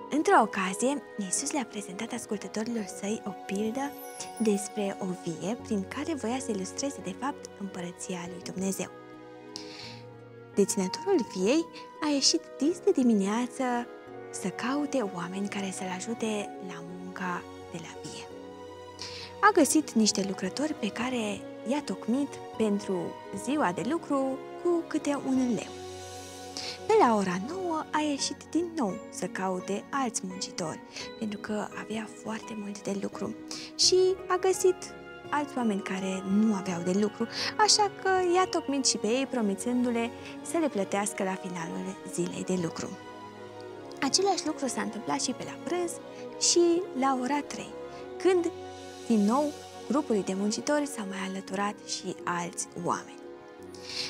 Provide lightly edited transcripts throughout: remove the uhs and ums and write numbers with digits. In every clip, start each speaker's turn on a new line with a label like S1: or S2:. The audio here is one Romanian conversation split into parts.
S1: Într-o ocazie, Iisus le-a prezentat ascultătorilor săi o pildă despre o vie prin care voia să ilustreze, de fapt, împărăția lui Dumnezeu. Deținătorul viei a ieșit dis de dimineață să caute oameni care să-l ajute la munca de la vie. A găsit niște lucrători pe care i-a tocmit pentru ziua de lucru cu câte un leu. Pe la ora 9 a ieșit din nou să caute alți muncitori, pentru că avea foarte mult de lucru și a găsit alți oameni care nu aveau de lucru, așa că i-a tocmit și pe ei, promițându-le să le plătească la finalul zilei de lucru. Același lucru s-a întâmplat și pe la prânz și la ora 3, când, din nou, grupului de muncitori s-au mai alăturat și alți oameni.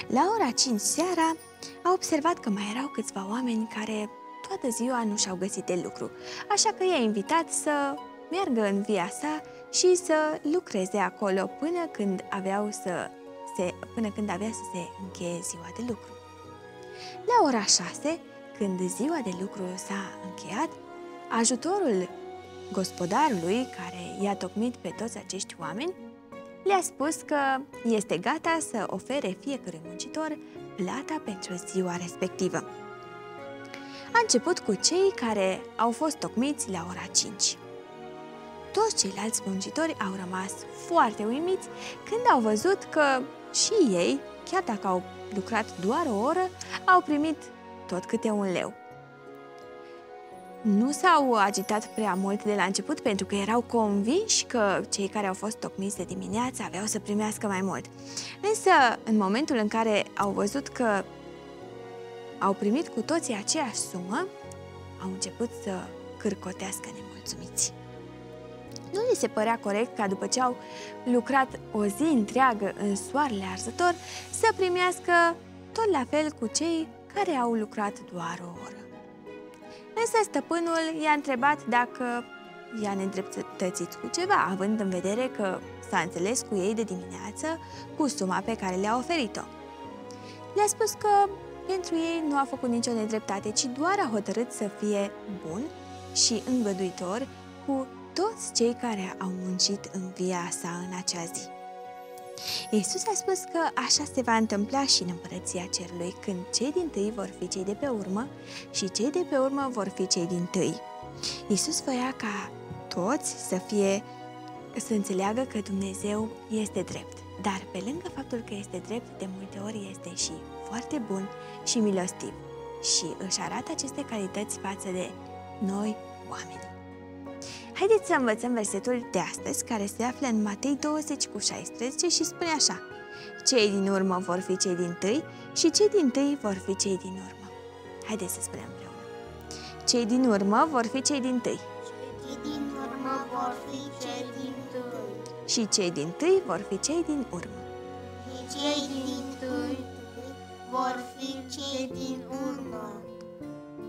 S1: La ora 5 seara a observat că mai erau câțiva oameni care toată ziua nu și-au găsit de lucru, așa că i-a invitat să meargă în via sa și să lucreze acolo până când avea să se încheie ziua de lucru. La ora 6, când ziua de lucru s-a încheiat, ajutorul gospodarului, care i-a tocmit pe toți acești oameni, le-a spus că este gata să ofere fiecărui muncitor plata pentru ziua respectivă. A început cu cei care au fost tocmiți la ora 5. Toți ceilalți muncitori au rămas foarte uimiți când au văzut că și ei, chiar dacă au lucrat doar o oră, au primit tot câte un leu. Nu s-au agitat prea mult de la început, pentru că erau convinși că cei care au fost tocmiți de dimineață aveau să primească mai mult. Însă, în momentul în care au văzut că au primit cu toții aceeași sumă, au început să cârcotească nemulțumiți. Nu li se părea corect ca după ce au lucrat o zi întreagă în soarele arzător să primească tot la fel cu cei care au lucrat doar o oră. Însă stăpânul i-a întrebat dacă i-a nedreptățit cu ceva, având în vedere că s-a înțeles cu ei de dimineață cu suma pe care le-a oferit-o. Le-a spus că pentru ei nu a făcut nicio nedreptate, ci doar a hotărât să fie bun și îngăduitor cu toți cei care au muncit în via sa în acea zi. Iisus a spus că așa se va întâmpla și în împărăția cerului, când cei dintâi vor fi cei de pe urmă și cei de pe urmă vor fi cei dintâi. Iisus voia ca toți să înțeleagă că Dumnezeu este drept, dar pe lângă faptul că este drept, de multe ori este și foarte bun și milostiv și își arată aceste calități față de noi, oameni. Haideți să învățăm versetul de astăzi, care se află în Matei 20:16 și spune așa: cei din urmă vor fi cei dintâi și cei dintâi vor fi cei din urmă. Haideți să spunem împreună: cei din urmă vor fi cei dintâi.
S2: Cei din urmă vor fi cei dintâi.
S1: Și cei dintâi vor fi cei din urmă.
S2: Și cei dintâi vor fi cei din urmă.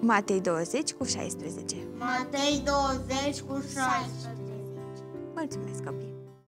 S1: Matei 20:16.
S2: Matei 20:16.
S1: Mulțumesc, copii!